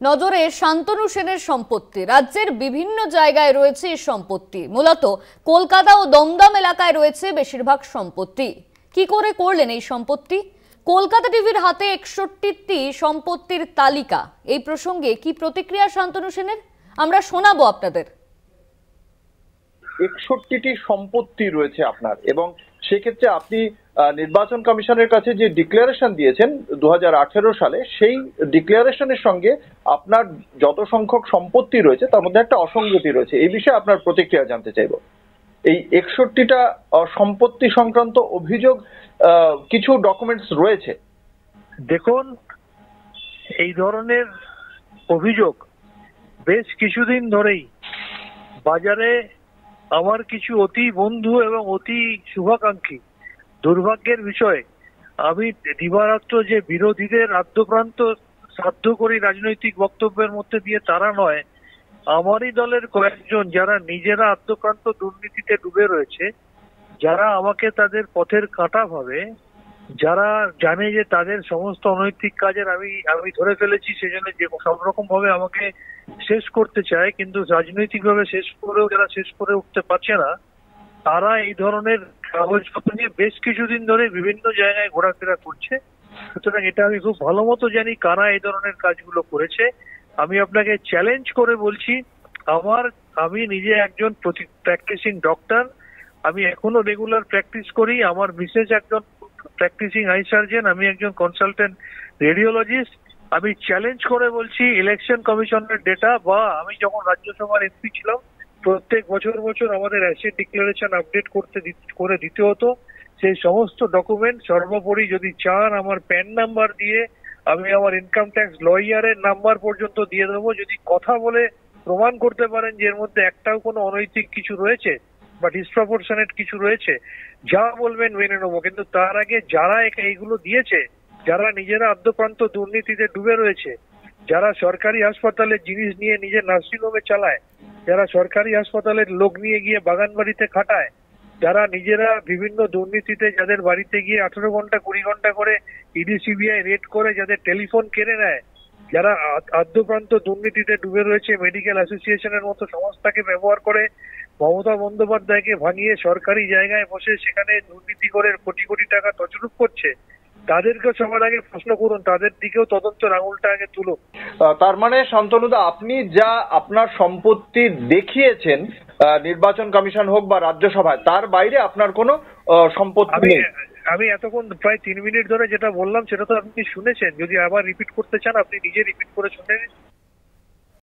নজরে শান্তনু সেনের সম্পত্তি। রাজ্যের বিভিন্ন জায়গায় রয়েছে এই সম্পত্তি, মূলত কলকাতা ও দমদম এলাকায় রয়েছে বেশিরভাগ সম্পত্তি। কি করে করলেন এই সম্পত্তি? কলকাতা টিভির হাতে 61টি সম্পত্তির তালিকা। এই প্রসঙ্গে কি প্রতিক্রিয়া শান্তনু সেনের, আমরা শোনাবো আপনাদের। 61টি সম্পত্তি রয়েছে আপনার, এবং সেক্ষেত্রে আপনি নির্বাচন কমিশনের কাছে যে ডিক্লারেশন দিয়েছেন 2018 সালে, সেই ডিক্লারেশনের সঙ্গে আপনার যত সংখ্যক সম্পত্তি রয়েছে তার মধ্যে একটা অসঙ্গতি রয়েছে। এই বিষয়ে আপনার প্রতিক্রিয়া জানতে চাইব। এই 61টা সম্পত্তি সংক্রান্ত অভিযোগ, কিছু ডকুমেন্টস রয়েছে। দেখুন, এই ধরনের অভিযোগ বেশ কিছুদিন ধরেই বাজারে আমার কিছু অতি বন্ধু এবং অতি শুভাকাঙ্ক্ষী, দুর্ভাগ্যের বিষয়, আমি দিবারাত্র যে বিরোধীদের আদ্যপ্রান্ত শ্রাদ্ধ করি রাজনৈতিক বক্তব্যের মধ্যে দিয়ে, তারা নয়, আমারই দলের কয়েকজন যারা নিজেরা আদ্যপ্রান্ত দুর্নীতিতে ডুবে রয়েছে, যারা আমাকে তাদের পথের কাঁটা ভাবে, যারা জানে যে তাদের সমস্ত অনৈতিক কাজের আমি ধরে ফেলেছি, সেজন্য যে সব রকম ভাবে আমাকে শেষ করতে চায়, কিন্তু রাজনৈতিক ভাবে শেষ করেও যারা শেষ করে উঠতে পারছে না, তারা এই ধরনের কাগজপত্র নিয়ে বেশ কিছুদিন ধরে বিভিন্ন জায়গায় ঘোরাফেরা করছে। সুতরাং এটা আমি খুব ভালো মতো জানি কারা এই ধরনের কাজগুলো করেছে। আমি আপনাকে চ্যালেঞ্জ করে বলছি, আমি নিজে একজন প্র্যাকটিসিং ডক্টর, আমি এখনো রেগুলার প্র্যাকটিস করি। আমার মিসেস একজন প্র্যাকটিসিং আই সার্জন, আমি একজন কনসালটেন্ট রেডিওলজিস্ট। আমি চ্যালেঞ্জ করে বলছি, ইলেকশন কমিশনের ডেটা বা আমি যখন রাজ্যসভার এমপি ছিলাম, প্রত্যেক বছর আমাদের অ্যাসেট ডিক্লারেশন আপডেট করে দিতে হতো। সেই সমস্ত ডকুমেন্ট সর্বোপরি যদি চান আমার প্যান নাম্বার দিয়ে আমি আমার ইনকাম ট্যাক্স লয়ারের নাম্বার পর্যন্ত দিয়ে দেবো। যদি কথা বলে প্রমাণ করতে পারেন যে এর মধ্যে একটাও কোনো অনৈতিক কিছু রয়েছে বা ডিসপ্রপোর্শনেট কিছু রয়েছে, যা বলবেন মেনে নেবো। কিন্তু তার আগে যারা এইগুলো দিয়েছে, যারা নিজেরা আদ্যপ্রান্ত দুর্নীতিতে ডুবে রয়েছে, যারা সরকারি হাসপাতালের জিনিস নিয়ে নিজের নার্সিংহোমে চালায়, যারা সরকারি হাসপাতালের লোক নিয়ে গিয়ে বাগান বাড়িতে খাটায়, যারা নিজেরা বিভিন্ন দুর্নীতিতে যাদের বাড়িতে গিয়ে 18 ঘন্টা 20 ঘন্টা করে ইডি সিবিআই রেড করে যাদের টেলিফোন কেড়ে নেয়, যারা আদ্যপ্রান্ত দুর্নীতিতে ডুবে রয়েছে, মেডিকেল অ্যাসোসিয়েশনের মতো সংস্থাকে ব্যবহার করে মমতা বন্দ্যোপাধ্যায়কে ভাঙিয়ে সরকারি জায়গায় বসে সেখানে দুর্নীতি করে কোটি কোটি টাকা তছরূপ করছে, তাদেরকে সবার আগে প্রশ্ন করুন, তাদের দিকেও তদন্তের আঙুলটা আগে তুলুন। তার মানে শান্তনুদা, আপনি যা আপনার সম্পত্তি দেখিয়েছেন নির্বাচন কমিশন হোক বা রাজ্যসভায়, তার বাইরে আপনার কোনো সম্পত্তি নেই। আমি এতক্ষণ প্রায় 3 মিনিট ধরে যেটা বললাম সেটা তো আপনি শুনেছেন। যদি আবার রিপিট করতে চান আপনি নিজে রিপিট করে শুনে নিন।